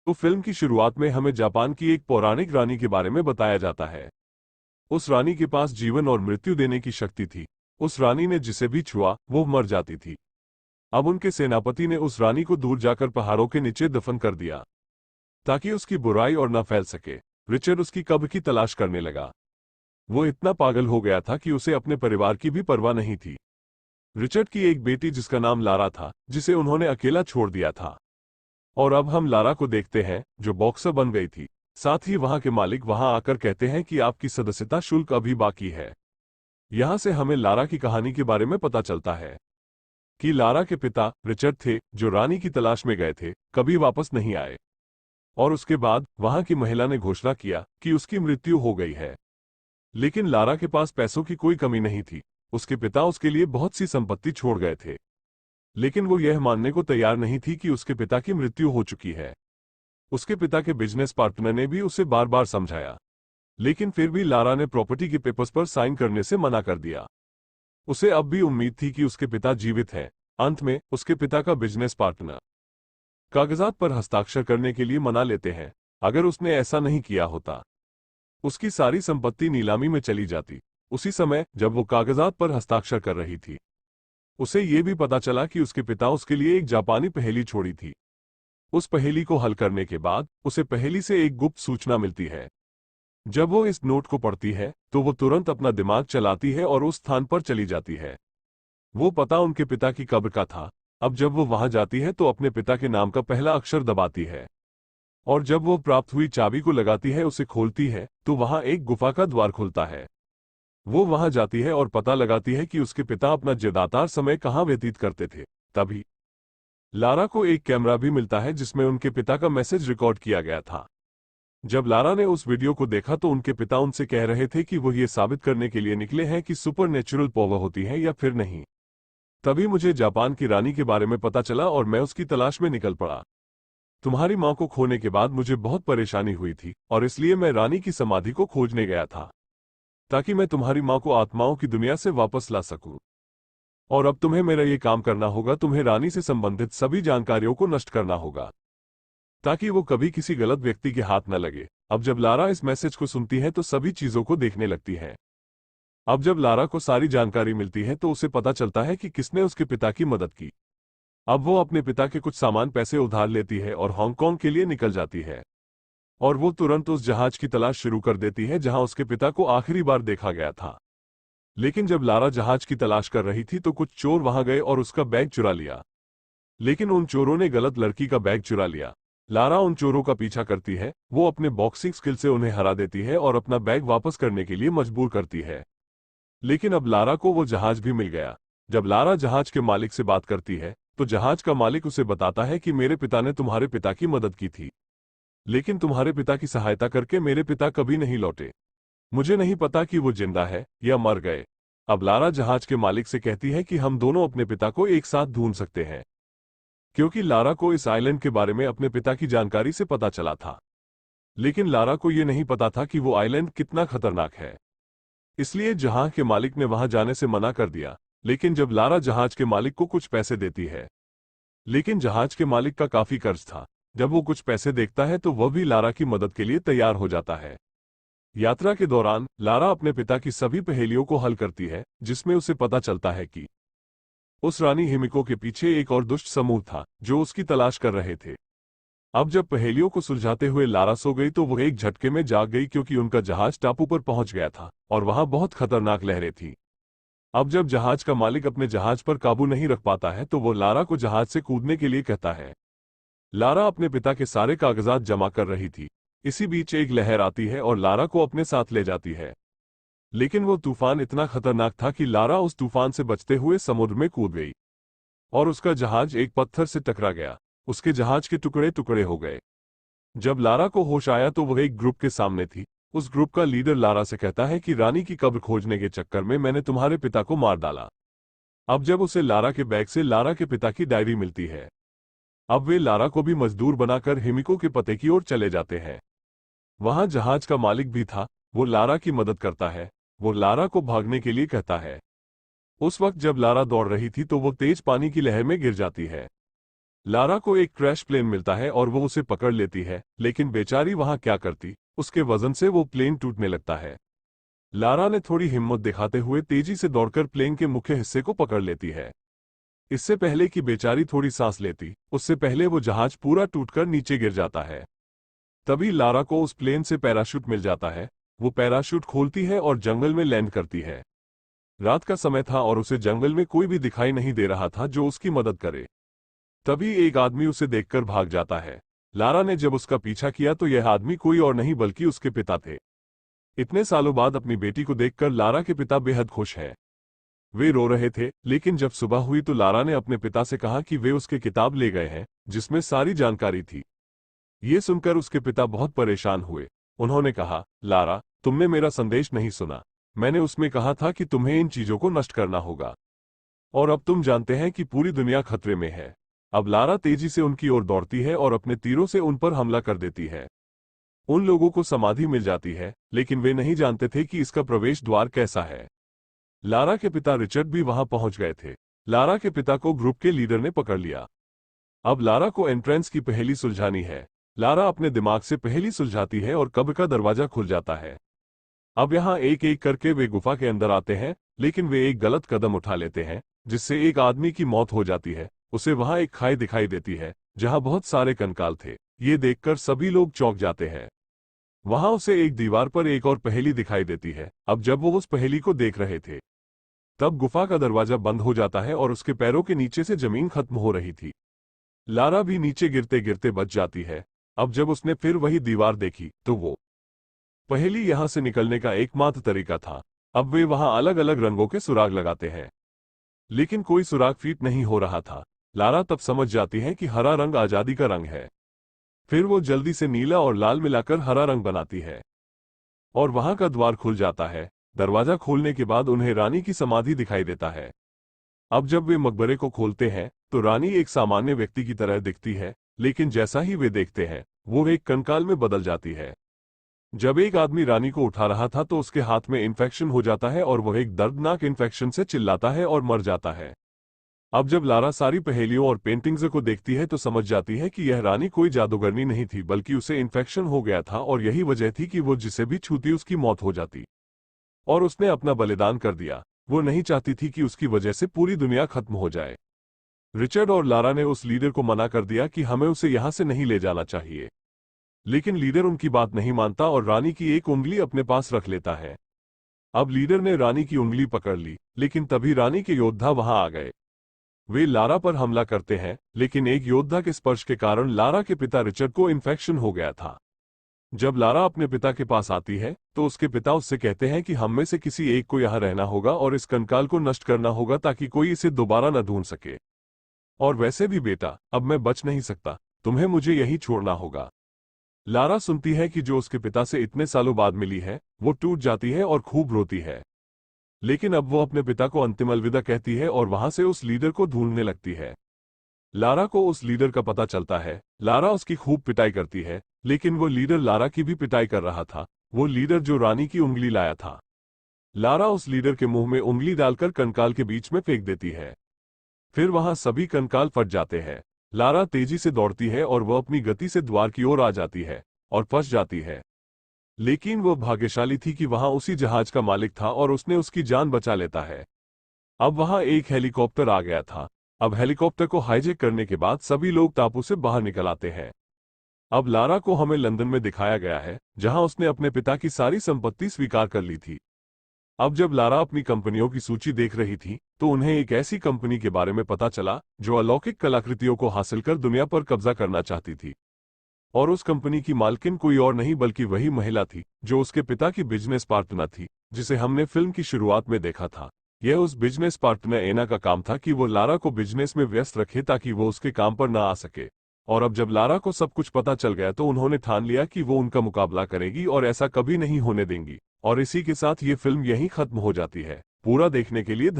तो फिल्म की शुरुआत में हमें जापान की एक पौराणिक रानी के बारे में बताया जाता है। उस रानी के पास जीवन और मृत्यु देने की शक्ति थी। उस रानी ने जिसे भी छुआ वो मर जाती थी। अब उनके सेनापति ने उस रानी को दूर जाकर पहाड़ों के नीचे दफन कर दिया ताकि उसकी बुराई और न फैल सके। रिचर्ड उसकी कब्र की तलाश करने लगा। वो इतना पागल हो गया था कि उसे अपने परिवार की भी परवाह नहीं थी। रिचर्ड की एक बेटी जिसका नाम लारा था, जिसे उन्होंने अकेला छोड़ दिया था। और अब हम लारा को देखते हैं जो बॉक्सर बन गई थी। साथ ही वहां के मालिक वहां आकर कहते हैं कि आपकी सदस्यता शुल्क अभी बाकी है। यहां से हमें लारा की कहानी के बारे में पता चलता है कि लारा के पिता रिचर्ड थे जो रानी की तलाश में गए थे, कभी वापस नहीं आए। और उसके बाद वहां की महिला ने घोषणा किया कि उसकी मृत्यु हो गई है। लेकिन लारा के पास पैसों की कोई कमी नहीं थी। उसके पिता उसके लिए बहुत सी संपत्ति छोड़ गए थे। लेकिन वो यह मानने को तैयार नहीं थी कि उसके पिता की मृत्यु हो चुकी है। उसके पिता के बिजनेस पार्टनर ने भी उसे बार बार समझाया, लेकिन फिर भी लारा ने प्रॉपर्टी के पेपर्स पर साइन करने से मना कर दिया। उसे अब भी उम्मीद थी कि उसके पिता जीवित हैं। अंत में उसके पिता का बिजनेस पार्टनर कागजात पर हस्ताक्षर करने के लिए मना लेते हैं। अगर उसने ऐसा नहीं किया होता, उसकी सारी संपत्ति नीलामी में चली जाती। उसी समय जब वो कागजात पर हस्ताक्षर कर रही थी, उसे ये भी पता चला कि उसके पिता उसके लिए एक जापानी पहेली छोड़ी थी। उस पहेली को हल करने के बाद उसे पहेली से एक गुप्त सूचना मिलती है। जब वो इस नोट को पढ़ती है तो वो तुरंत अपना दिमाग चलाती है और उस स्थान पर चली जाती है। वो पता उनके पिता की कब्र का था। अब जब वो वहां जाती है तो अपने पिता के नाम का पहला अक्षर दबाती है, और जब वो प्राप्त हुई चाबी को लगाती है, उसे खोलती है, तो वहां एक गुफा का द्वार खुलता है। वो वहां जाती है और पता लगाती है कि उसके पिता अपना ज्यादातर समय कहाँ व्यतीत करते थे। तभी लारा को एक कैमरा भी मिलता है जिसमें उनके पिता का मैसेज रिकॉर्ड किया गया था। जब लारा ने उस वीडियो को देखा तो उनके पिता उनसे कह रहे थे कि वो ये साबित करने के लिए निकले हैं कि सुपर नेचुरल पावर होती है या फिर नहीं। तभी मुझे जापान की रानी के बारे में पता चला और मैं उसकी तलाश में निकल पड़ा। तुम्हारी मां को खोने के बाद मुझे बहुत परेशानी हुई थी और इसलिए मैं रानी की समाधि को खोजने गया था ताकि मैं तुम्हारी मां को आत्माओं की दुनिया से वापस ला सकूं। और अब तुम्हें मेरा ये काम करना होगा। तुम्हें रानी से संबंधित सभी जानकारियों को नष्ट करना होगा ताकि वो कभी किसी गलत व्यक्ति के हाथ न लगे। अब जब लारा इस मैसेज को सुनती है तो सभी चीजों को देखने लगती है। अब जब लारा को सारी जानकारी मिलती है तो उसे पता चलता है कि किसने उसके पिता की मदद की। अब वो अपने पिता के कुछ सामान पैसे उधार लेती है और हांगकांग के लिए निकल जाती है। और वो तुरंत उस जहाज की तलाश शुरू कर देती है जहां उसके पिता को आखिरी बार देखा गया था। लेकिन जब लारा जहाज की तलाश कर रही थी तो कुछ चोर वहां गए और उसका बैग चुरा लिया। लेकिन उन चोरों ने गलत लड़की का बैग चुरा लिया। लारा उन चोरों का पीछा करती है। वो अपने बॉक्सिंग स्किल से उन्हें हरा देती है और अपना बैग वापस करने के लिए मजबूर करती है। लेकिन अब लारा को वो जहाज भी मिल गया। जब लारा जहाज के मालिक से बात करती है तो जहाज का मालिक उसे बताता है कि मेरे पिता ने तुम्हारे पिता की मदद की थी, लेकिन तुम्हारे पिता की सहायता करके मेरे पिता कभी नहीं लौटे। मुझे नहीं पता कि वो जिंदा है या मर गए। अब लारा जहाज के मालिक से कहती है कि हम दोनों अपने पिता को एक साथ ढूंढ सकते हैं, क्योंकि लारा को इस आइलैंड के बारे में अपने पिता की जानकारी से पता चला था। लेकिन लारा को यह नहीं पता था कि वो आइलैंड कितना खतरनाक है। इसलिए जहाज के मालिक ने वहां जाने से मना कर दिया। लेकिन जब लारा जहाज के मालिक को कुछ पैसे देती है, लेकिन जहाज के मालिक का काफी कर्ज था। जब वो कुछ पैसे देखता है तो वह भी लारा की मदद के लिए तैयार हो जाता है। यात्रा के दौरान लारा अपने पिता की सभी पहेलियों को हल करती है, जिसमें उसे पता चलता है कि उस रानी हिमिको के पीछे एक और दुष्ट समूह था जो उसकी तलाश कर रहे थे। अब जब पहेलियों को सुलझाते हुए लारा सो गई तो वो एक झटके में जाग गई, क्योंकि उनका जहाज टापू पर पहुंच गया था और वहां बहुत खतरनाक लहरें थी। अब जब जहाज का मालिक अपने जहाज पर काबू नहीं रख पाता है तो वो लारा को जहाज से कूदने के लिए कहता है। लारा अपने पिता के सारे कागजात जमा कर रही थी। इसी बीच एक लहर आती है और लारा को अपने साथ ले जाती है। लेकिन वो तूफान इतना खतरनाक था कि लारा उस तूफान से बचते हुए समुद्र में कूद गई और उसका जहाज एक पत्थर से टकरा गया। उसके जहाज के टुकड़े टुकड़े हो गए। जब लारा को होश आया तो वह एक ग्रुप के सामने थी। उस ग्रुप का लीडर लारा से कहता है कि रानी की कब्र खोजने के चक्कर में मैंने तुम्हारे पिता को मार डाला। अब जब उसे लारा के बैग से लारा के पिता की डायरी मिलती है, अब वे लारा को भी मजदूर बनाकर हिमिको के पते की ओर चले जाते हैं। वहां जहाज का मालिक भी था। वो लारा की मदद करता है। वो लारा को भागने के लिए कहता है। उस वक्त जब लारा दौड़ रही थी तो वो तेज पानी की लहर में गिर जाती है। लारा को एक क्रैश प्लेन मिलता है और वो उसे पकड़ लेती है, लेकिन बेचारी वहां क्या करती, उसके वजन से वो प्लेन टूटने लगता है। लारा ने थोड़ी हिम्मत दिखाते हुए तेजी से दौड़कर प्लेन के मुख्य हिस्से को पकड़ लेती है। इससे पहले कि बेचारी थोड़ी सांस लेती, उससे पहले वो जहाज पूरा टूटकर नीचे गिर जाता है। तभी लारा को उस प्लेन से पैराशूट मिल जाता है। वो पैराशूट खोलती है और जंगल में लैंड करती है। रात का समय था और उसे जंगल में कोई भी दिखाई नहीं दे रहा था जो उसकी मदद करे। तभी एक आदमी उसे देखकर भाग जाता है। लारा ने जब उसका पीछा किया तो यह आदमी कोई और नहीं बल्कि उसके पिता थे। इतने सालों बाद अपनी बेटी को देखकर लारा के पिता बेहद खुश हैं। वे रो रहे थे, लेकिन जब सुबह हुई तो लारा ने अपने पिता से कहा कि वे उसके किताब ले गए हैं जिसमें सारी जानकारी थी। ये सुनकर उसके पिता बहुत परेशान हुए। उन्होंने कहा, लारा, तुमने मेरा संदेश नहीं सुना। मैंने उसमें कहा था कि तुम्हें इन चीजों को नष्ट करना होगा, और अब तुम जानते हैं कि पूरी दुनिया खतरे में है। अब लारा तेजी से उनकी ओर दौड़ती है और अपने तीरों से उन पर हमला कर देती है। उन लोगों को समाधि मिल जाती है, लेकिन वे नहीं जानते थे कि इसका प्रवेश द्वार कैसा है। लारा के पिता रिचर्ड भी वहां पहुंच गए थे। लारा के पिता को ग्रुप के लीडर ने पकड़ लिया। अब लारा को एंट्रेंस की पहेली सुलझानी है। लारा अपने दिमाग से पहेली सुलझाती है और कब्र का दरवाजा खुल जाता है। अब यहां एक एक करके वे गुफा के अंदर आते हैं, लेकिन वे एक गलत कदम उठा लेते हैं, जिससे एक आदमी की मौत हो जाती है। उसे वहां एक खाई दिखाई देती है जहां बहुत सारे कंकाल थे। ये देखकर सभी लोग चौंक जाते हैं। वहां उसे एक दीवार पर एक और पहेली दिखाई देती है। अब जब वो उस पहेली को देख रहे थे, तब गुफा का दरवाजा बंद हो जाता है और उसके पैरों के नीचे से जमीन खत्म हो रही थी। लारा भी नीचे गिरते गिरते बच जाती है। अब जब उसने फिर वही दीवार देखी तो वो पहेली यहां से निकलने का एकमात्र तरीका था। अब वे वहां अलग अलग रंगों के सुराग लगाते हैं, लेकिन कोई सुराग फिट नहीं हो रहा था। लारा तब समझ जाती है कि हरा रंग आजादी का रंग है। फिर वो जल्दी से नीला और लाल मिलाकर हरा रंग बनाती है और वहां का द्वार खुल जाता है। दरवाजा खोलने के बाद उन्हें रानी की समाधि दिखाई देता है। अब जब वे मकबरे को खोलते हैं तो रानी एक सामान्य व्यक्ति की तरह दिखती है, लेकिन जैसा ही वे देखते हैं वो एक कंकाल में बदल जाती है। जब एक आदमी रानी को उठा रहा था तो उसके हाथ में इन्फेक्शन हो जाता है और वह एक दर्दनाक इन्फेक्शन से चिल्लाता है और मर जाता है। अब जब लारा सारी पहेलियों और पेंटिंग्स को देखती है तो समझ जाती है कि यह रानी कोई जादूगरनी नहीं थी, बल्कि उसे इन्फेक्शन हो गया था और यही वजह थी कि वो जिसे भी छूती उसकी मौत हो जाती, और उसने अपना बलिदान कर दिया। वो नहीं चाहती थी कि उसकी वजह से पूरी दुनिया खत्म हो जाए। रिचर्ड और लारा ने उस लीडर को मना कर दिया कि हमें उसे यहां से नहीं ले जाना चाहिए, लेकिन लीडर उनकी बात नहीं मानता और रानी की एक उंगली अपने पास रख लेता है। अब लीडर ने रानी की उंगली पकड़ ली, लेकिन तभी रानी के योद्धा वहां आ गए। वे लारा पर हमला करते हैं, लेकिन एक योद्धा के स्पर्श के कारण लारा के पिता रिचर्ड को इन्फेक्शन हो गया था। जब लारा अपने पिता के पास आती है तो उसके पिता उससे कहते हैं कि हम में से किसी एक को यहां रहना होगा और इस कंकाल को नष्ट करना होगा ताकि कोई इसे दोबारा न ढूंढ सके। और वैसे भी बेटा, अब मैं बच नहीं सकता, तुम्हें मुझे यही छोड़ना होगा। लारा सुनती है कि जो उसके पिता से इतने सालों बाद मिली है, वो टूट जाती है और खूब रोती है। लेकिन अब वो अपने पिता को अंतिम अलविदा कहती है और वहां से उस लीडर को ढूंढने लगती है। लारा को उस लीडर का पता चलता है। लारा उसकी खूब पिटाई करती है, लेकिन वो लीडर लारा की भी पिटाई कर रहा था, वो लीडर जो रानी की उंगली लाया था। लारा उस लीडर के मुंह में उंगली डालकर कंकाल के बीच में फेंक देती है। फिर वहां सभी कंकाल फट जाते हैं। लारा तेजी से दौड़ती है और वह अपनी गति से द्वार की ओर आ जाती है और फंस जाती है। लेकिन वो भाग्यशाली थी कि वहां उसी जहाज का मालिक था और उसने उसकी जान बचा लेता है। अब वहां एक हेलीकॉप्टर आ गया था। अब हेलीकॉप्टर को हाईजैक करने के बाद सभी लोग टापू से बाहर निकल आते हैं। अब लारा को हमें लंदन में दिखाया गया है, जहां उसने अपने पिता की सारी संपत्ति स्वीकार कर ली थी। अब जब लारा अपनी कंपनियों की सूची देख रही थी तो उन्हें एक ऐसी कंपनी के बारे में पता चला जो अलौकिक कलाकृतियों को हासिल कर दुनिया पर कब्जा करना चाहती थी। और उस कंपनी की मालकिन कोई और नहीं बल्कि वही महिला थी जो उसके पिता की बिजनेस पार्टनर थी, जिसे हमने फिल्म की शुरुआत में देखा था। यह उस बिजनेस पार्टनर एना का काम था कि वो लारा को बिजनेस में व्यस्त रखे ताकि वो उसके काम पर ना आ सके। और अब जब लारा को सब कुछ पता चल गया तो उन्होंने ठान लिया कि वो उनका मुकाबला करेगी और ऐसा कभी नहीं होने देंगी। और इसी के साथ ये फिल्म यहीं खत्म हो जाती है। पूरा देखने के लिए